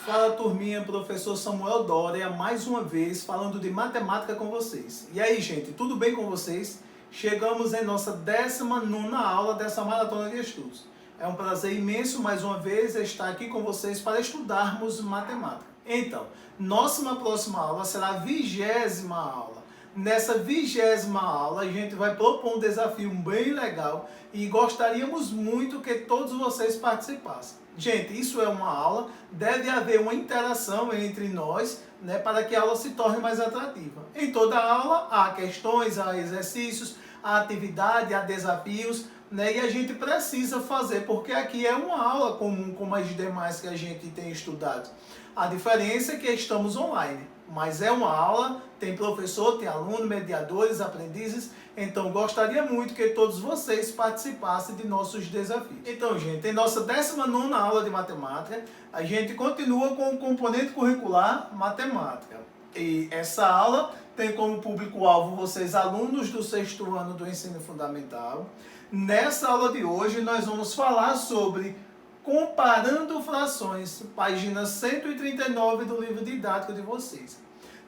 Fala turminha, professor Samuel Dória, mais uma vez falando de matemática com vocês. E aí gente, tudo bem com vocês? Chegamos em nossa 19ª aula dessa maratona de estudos. É um prazer imenso mais uma vez estar aqui com vocês para estudarmos matemática. Então, nossa próxima aula será a 20ª aula. Nessa 20ª aula a gente vai propor um desafio bem legal e gostaríamos muito que todos vocês participassem. Gente, isso é uma aula, deve haver uma interação entre nós, para que a aula se torne mais atrativa. Em toda aula há questões, há exercícios, há atividade, há desafios, e a gente precisa fazer, porque aqui é uma aula comum como as demais que a gente tem estudado. A diferença é que estamos online, mas é uma aula, tem professor, tem aluno, mediadores, aprendizes, então gostaria muito que todos vocês participassem de nossos desafios. Então, gente, em nossa 19ª aula de matemática, a gente continua com o componente curricular matemática. E essa aula tem como público-alvo vocês, alunos do 6º ano do ensino fundamental. Nessa aula de hoje, nós vamos falar sobre comparando frações, página 139 do livro didático de vocês.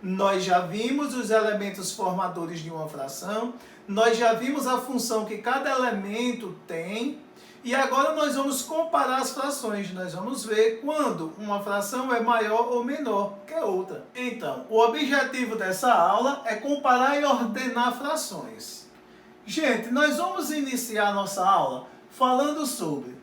Nós já vimos os elementos formadores de uma fração, nós já vimos a função que cada elemento tem, e agora nós vamos comparar as frações. Nós vamos ver quando uma fração é maior ou menor que outra. Então, o objetivo dessa aula é comparar e ordenar frações. Gente, nós vamos iniciar nossa aula falando sobre...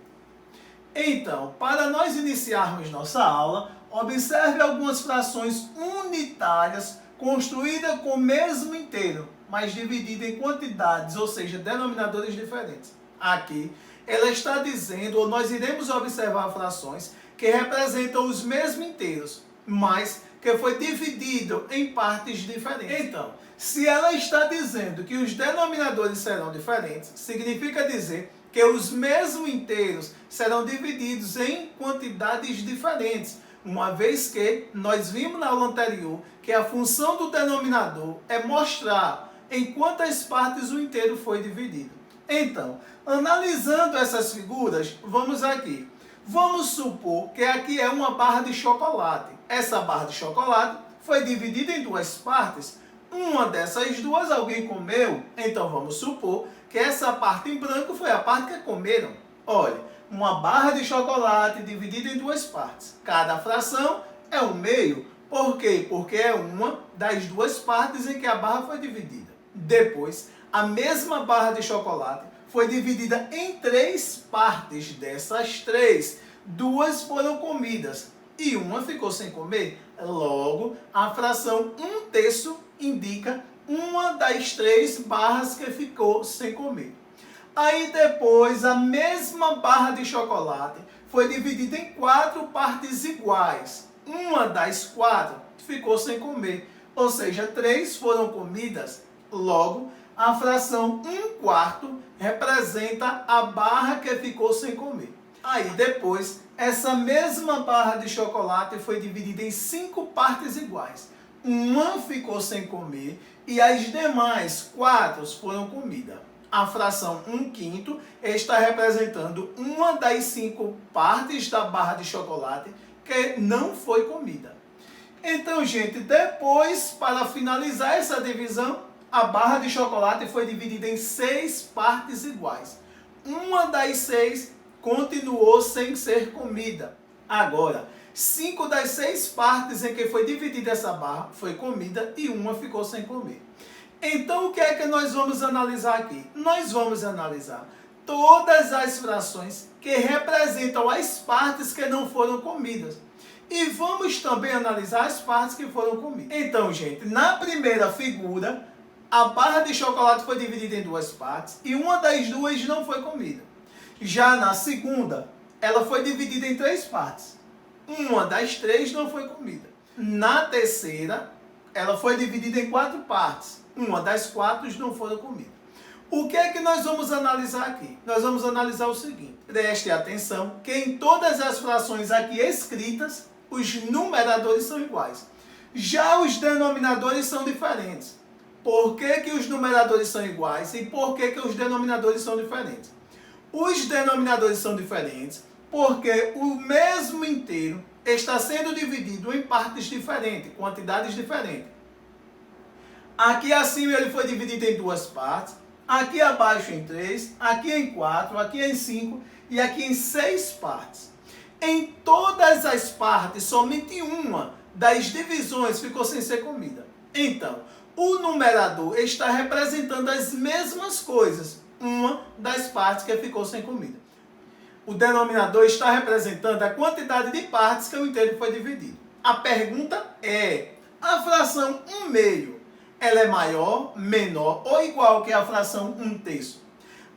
Então, para nós iniciarmos nossa aula, observe algumas frações unitárias construídas com o mesmo inteiro, mas divididas em quantidades, ou seja, denominadores diferentes. Aqui, ela está dizendo, ou nós iremos observar frações que representam os mesmos inteiros, mas que foi dividido em partes diferentes. Então, se ela está dizendo que os denominadores serão diferentes, significa dizer que os mesmos inteiros serão divididos em quantidades diferentes, uma vez que nós vimos na aula anterior que a função do denominador é mostrar em quantas partes o inteiro foi dividido. Então, analisando essas figuras, vamos aqui. Vamos supor que aqui é uma barra de chocolate. Essa barra de chocolate foi dividida em duas partes. Uma dessas duas alguém comeu, então vamos supor que essa parte em branco foi a parte que comeram. Olha, uma barra de chocolate dividida em duas partes. Cada fração é um meio. Por quê? Porque é uma das duas partes em que a barra foi dividida. Depois, a mesma barra de chocolate foi dividida em três partes. Dessas três, duas foram comidas e uma ficou sem comer. Logo, a fração 1/3 indica uma das três barras que ficou sem comer. Aí depois, a mesma barra de chocolate foi dividida em 4 partes iguais. Uma das 4 ficou sem comer, ou seja, 3 foram comidas. Logo, a fração 1/4 representa a barra que ficou sem comer. Aí depois, essa mesma barra de chocolate foi dividida em 5 partes iguais. Uma ficou sem comer e as demais 4 foram comidas. A fração 1/5 está representando uma das 5 partes da barra de chocolate que não foi comida. Então, gente, depois, para finalizar essa divisão, a barra de chocolate foi dividida em 6 partes iguais. Uma das 6 continuou sem ser comida. Agora, 5 das 6 partes em que foi dividida essa barra foi comida e uma ficou sem comer. Então, o que é que nós vamos analisar aqui? Nós vamos analisar todas as frações que representam as partes que não foram comidas. E vamos também analisar as partes que foram comidas. Então, gente, na primeira figura, a barra de chocolate foi dividida em duas partes e uma das duas não foi comida. Já na segunda, ela foi dividida em 3 partes. Uma das 3 não foi comida. Na terceira, ela foi dividida em 4 partes. Uma das 4 não foram comidas. O que é que nós vamos analisar aqui? Nós vamos analisar o seguinte. Preste atenção que em todas as frações aqui escritas, os numeradores são iguais. Já os denominadores são diferentes. Por que que os numeradores são iguais e por que que os denominadores são diferentes? Os denominadores são diferentes porque o mesmo inteiro está sendo dividido em partes diferentes, quantidades diferentes. Aqui acima ele foi dividido em 2 partes, aqui abaixo em 3, aqui em 4, aqui em 5 e aqui em 6 partes. Em todas as partes, somente uma das divisões ficou sem ser comida. Então, o numerador está representando as mesmas coisas, uma das partes que ficou sem comida. O denominador está representando a quantidade de partes que o inteiro foi dividido. A pergunta é, a fração 1/2, ela é maior, menor ou igual que a fração 1/3?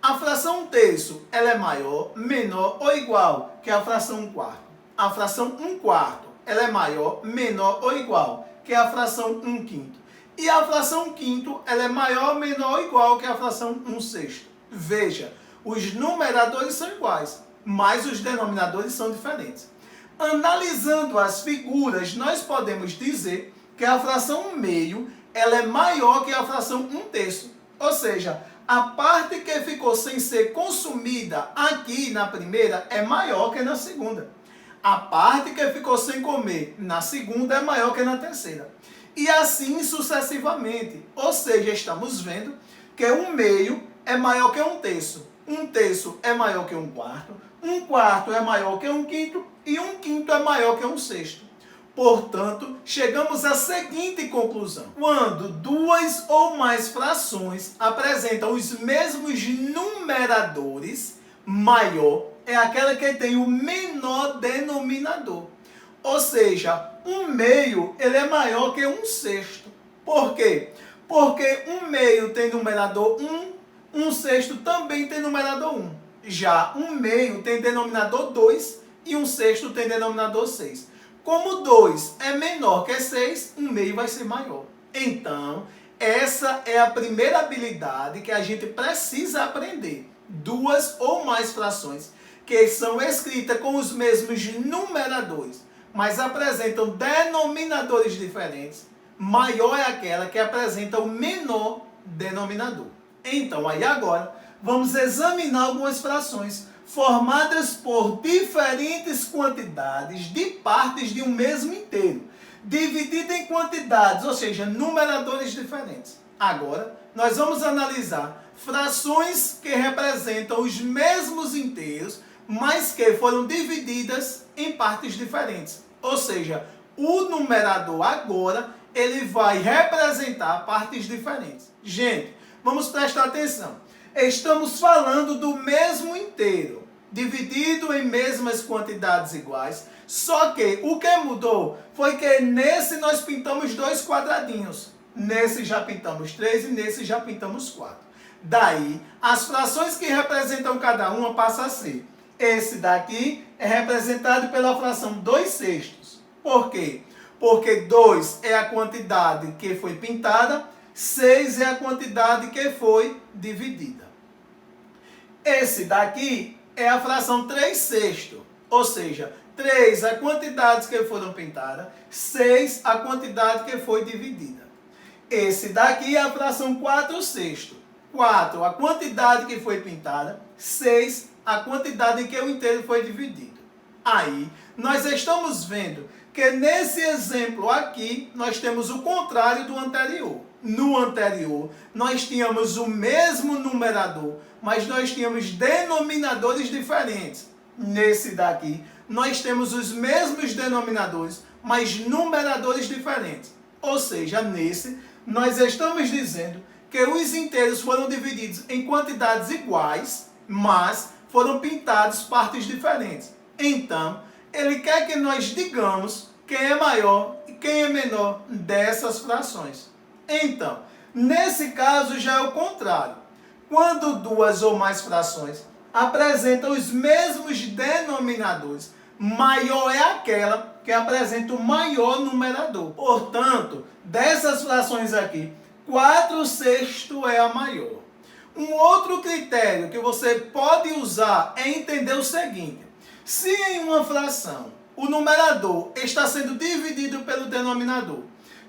A fração 1/3, ela é maior, menor ou igual que a fração 1/4? A fração 1/4, ela é maior, menor ou igual que a fração 1/5? E a fração 1/5, ela é maior, menor ou igual que a fração 1/6? Veja, os numeradores são iguais, mas os denominadores são diferentes. Analisando as figuras, nós podemos dizer que a fração 1/2, ela é maior que a fração 1/3. Ou seja, a parte que ficou sem ser consumida aqui na primeira é maior que na segunda. A parte que ficou sem comer na segunda é maior que na terceira. E assim sucessivamente. Ou seja, estamos vendo que 1/2 é maior que 1/3. 1/3 é maior que 1/4. 1/4 é maior que 1/5 e 1/5 é maior que 1/6. Portanto, chegamos à seguinte conclusão. Quando duas ou mais frações apresentam os mesmos numeradores, maior é aquela que tem o menor denominador. Ou seja, 1/2 ele é maior que 1/6. Por quê? Porque 1/2 tem numerador 1, 1/6 também tem numerador 1. Já 1/2 tem denominador 2 e 1/6 tem denominador 6. Como 2 é menor que 6, 1/2 vai ser maior. Então, essa é a primeira habilidade que a gente precisa aprender. Duas ou mais frações que são escritas com os mesmos numeradores, mas apresentam denominadores diferentes, maior é aquela que apresenta o menor denominador. Então, aí agora, vamos examinar algumas frações formadas por diferentes quantidades de partes de um mesmo inteiro, dividida em quantidades, ou seja, numeradores diferentes. Agora, nós vamos analisar frações que representam os mesmos inteiros, mas que foram divididas em partes diferentes. Ou seja, o numerador agora, ele vai representar partes diferentes. Gente, vamos prestar atenção. Estamos falando do mesmo inteiro, dividido em mesmas quantidades iguais, só que o que mudou foi que nesse nós pintamos 2 quadradinhos. Nesse já pintamos 3 e nesse já pintamos 4. Daí, as frações que representam cada uma passam a ser. Esse daqui é representado pela fração 2/6. Por quê? Porque 2 é a quantidade que foi pintada, 6 é a quantidade que foi dividida. Esse daqui é a fração 3/6, ou seja, 3 a quantidade que foram pintadas, 6 a quantidade que foi dividida. Esse daqui é a fração 4/6. 4 a quantidade que foi pintada, 6 a quantidade em que o inteiro foi dividido. Aí, nós estamos vendo que nesse exemplo aqui, nós temos o contrário do anterior. No anterior, nós tínhamos o mesmo numerador, mas nós tínhamos denominadores diferentes. Nesse daqui, nós temos os mesmos denominadores, mas numeradores diferentes. Ou seja, nesse, nós estamos dizendo que os inteiros foram divididos em quantidades iguais, mas foram pintados partes diferentes. Então, ele quer que nós digamos quem é maior e quem é menor dessas frações. Então, nesse caso já é o contrário. Quando duas ou mais frações apresentam os mesmos denominadores, maior é aquela que apresenta o maior numerador. Portanto, dessas frações aqui, 4/6 é a maior. Um outro critério que você pode usar é entender o seguinte: se em uma fração o numerador está sendo dividido pelo denominador,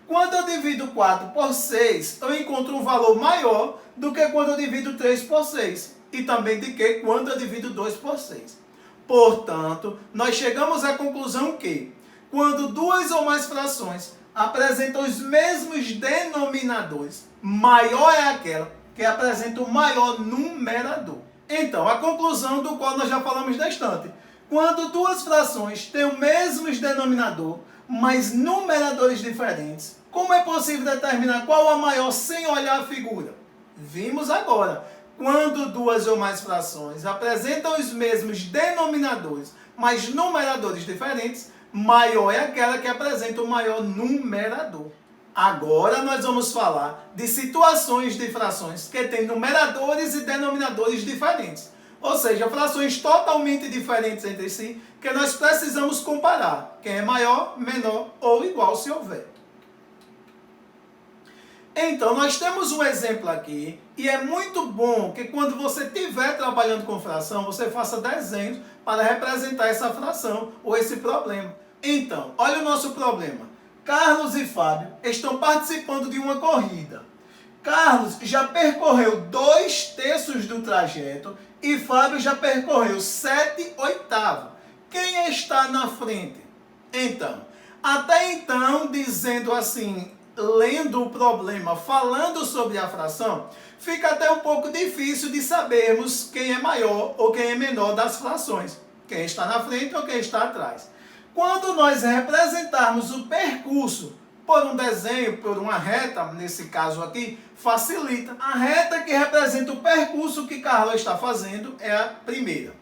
quando eu divido 4 por 6, eu encontro um valor maior do que quando eu divido 3 por 6. E também de que quando eu divido 2 por 6. Portanto, nós chegamos à conclusão que quando duas ou mais frações apresentam os mesmos denominadores, maior é aquela que apresenta o maior numerador. Então, a conclusão do qual nós já falamos na estante. Quando duas frações têm o mesmo denominador, mas numeradores diferentes, como é possível determinar qual a maior sem olhar a figura? Vimos agora. Quando duas ou mais frações apresentam os mesmos denominadores, mas numeradores diferentes, maior é aquela que apresenta o maior numerador. Agora nós vamos falar de situações de frações que têm numeradores e denominadores diferentes. Ou seja, frações totalmente diferentes entre si, que nós precisamos comparar. Quem é maior, menor ou igual se houver. Então, nós temos um exemplo aqui, e é muito bom que quando você estiver trabalhando com fração, você faça desenhos para representar essa fração ou esse problema. Então, olha o nosso problema. Carlos e Fábio estão participando de uma corrida. Carlos já percorreu 2/3 do trajeto e Fábio já percorreu 7/8. Quem está na frente? Então, até então, dizendo assim, lendo o problema, falando sobre a fração, fica até um pouco difícil de sabermos quem é maior ou quem é menor das frações. Quem está na frente ou quem está atrás. Quando nós representarmos o percurso por um desenho, por uma reta, nesse caso aqui, facilita. A reta que representa o percurso que Carlos está fazendo é a primeira.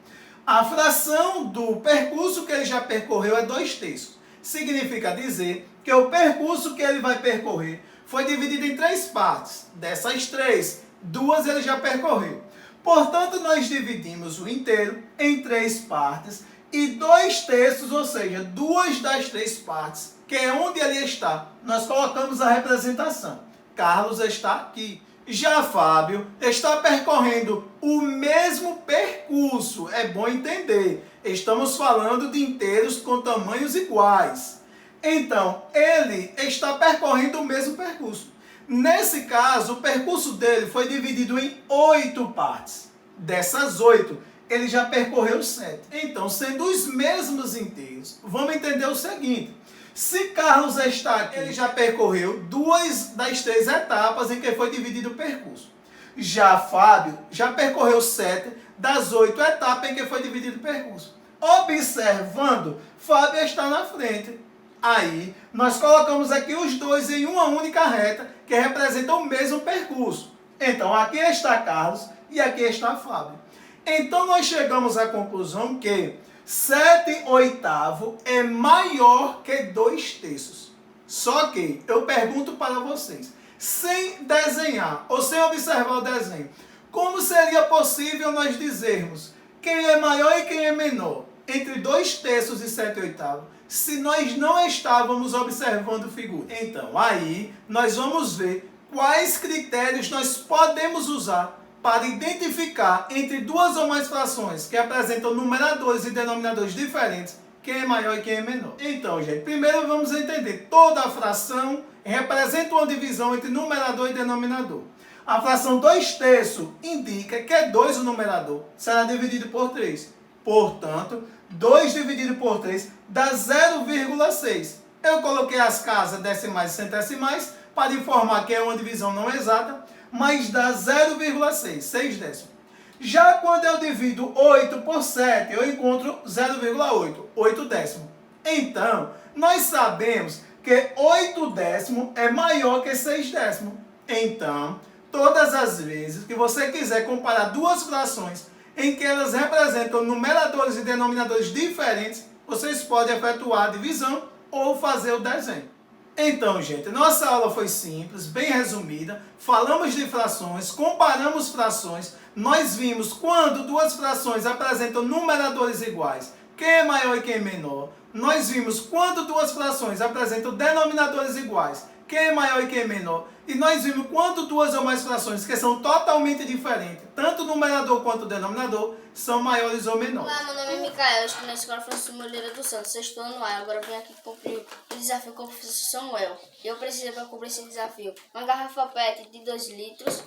A fração do percurso que ele já percorreu é 2/3. Significa dizer que o percurso que ele vai percorrer foi dividido em 3 partes. Dessas 3, 2 ele já percorreu. Portanto, nós dividimos o inteiro em 3 partes e 2/3, ou seja, 2 das 3 partes, que é onde ele está, nós colocamos a representação. Carlos está aqui. Já Fábio está percorrendo o mesmo percurso. É bom entender. Estamos falando de inteiros com tamanhos iguais. Então, ele está percorrendo o mesmo percurso. Nesse caso, o percurso dele foi dividido em 8 partes. Dessas 8, ele já percorreu 7. Então, sendo os mesmos inteiros, vamos entender o seguinte. Se Carlos está aqui, ele já percorreu 2 das 3 etapas em que foi dividido o percurso. Já Fábio já percorreu 7 das 8 etapas em que foi dividido o percurso. Observando, Fábio está na frente. Aí, nós colocamos aqui os dois em uma única reta que representa o mesmo percurso. Então, aqui está Carlos e aqui está Fábio. Então, nós chegamos à conclusão que 7/8 é maior que 2/3. Só que eu pergunto para vocês, sem desenhar ou sem observar o desenho, como seria possível nós dizermos quem é maior e quem é menor entre 2/3 e 7/8, se nós não estávamos observando figura? Então, aí nós vamos ver quais critérios nós podemos usar para identificar entre duas ou mais frações que apresentam numeradores e denominadores diferentes, quem é maior e quem é menor. Então, gente, primeiro vamos entender, toda a fração representa uma divisão entre numerador e denominador. A fração 2/3 indica que é 2 o numerador, será dividido por 3. Portanto, 2 dividido por 3 dá 0,6. Eu coloquei as casas decimais e centesimais para informar que é uma divisão não exata, mas dá 0,6, 6 décimos. Já quando eu divido 8 por 7, eu encontro 0,8, 8 décimos. Então, nós sabemos que 8 décimos é maior que 6 décimos. Então, todas as vezes que você quiser comparar duas frações em que elas representam numeradores e denominadores diferentes, vocês podem efetuar a divisão ou fazer o desenho. Então, gente, nossa aula foi simples, bem resumida. Falamos de frações, comparamos frações. Nós vimos quando duas frações apresentam numeradores iguais, quem é maior e quem é menor. Nós vimos quando duas frações apresentam denominadores iguais, quem é maior e quem é menor. E nós vimos quando duas ou mais frações que são totalmente diferentes, tanto o numerador quanto o denominador, são maiores ou menores. Olá, meu nome é Micael, estou na Escola Francisco Moreira dos Santos, sexto ano A. Agora vim aqui cumprir o desafio com o professor Samuel. Eu preciso para cumprir esse desafio uma garrafa PET de 2 litros,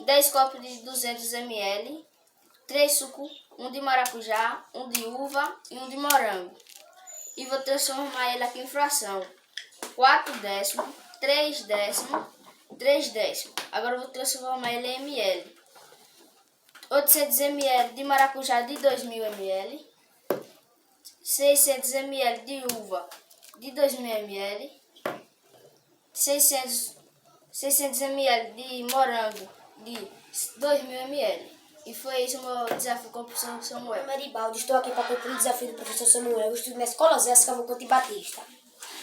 10 copos de 200 ml, 3 sucos, um de maracujá, um de uva e um de morango. e vou transformar ele aqui em fração. 4 décimos, 3 décimos, 3 décimos. Agora eu vou transformar ele em ml. 800 ml de maracujá de 2000 ml. 600 ml de uva de 2000 ml. 600 ml de morango de 2000 ml. E foi esse o meu desafio com o professor Samuel. Maribaldo, estou aqui para cumprir o desafio do professor Samuel. Eu estudo na Escola Zé Cavalcante Batista.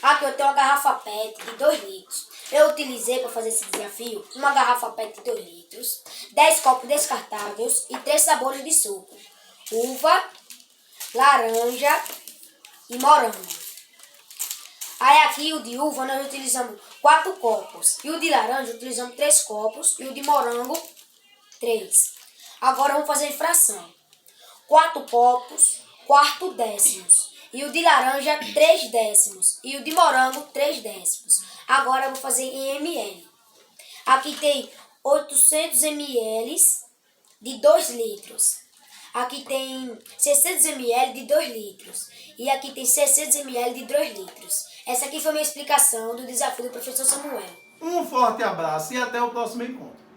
Aqui eu tenho uma garrafa PET de 2 litros. Eu utilizei para fazer esse desafio uma garrafa PET de 2 litros, 10 copos descartáveis e 3 sabores de suco: uva, laranja e morango. Aí aqui o de uva nós utilizamos 4 copos, e o de laranja utilizamos 3 copos, e o de morango 3. Agora vamos fazer em fração. 4 copos, 4 décimos. E o de laranja, 3 décimos. E o de morango, 3 décimos. Agora eu vou fazer em ml. Aqui tem 800 ml de 2 litros. Aqui tem 600 ml de 2 litros. E aqui tem 600 ml de 2 litros. Essa aqui foi a minha explicação do desafio do professor Samuel. Um forte abraço e até o próximo encontro.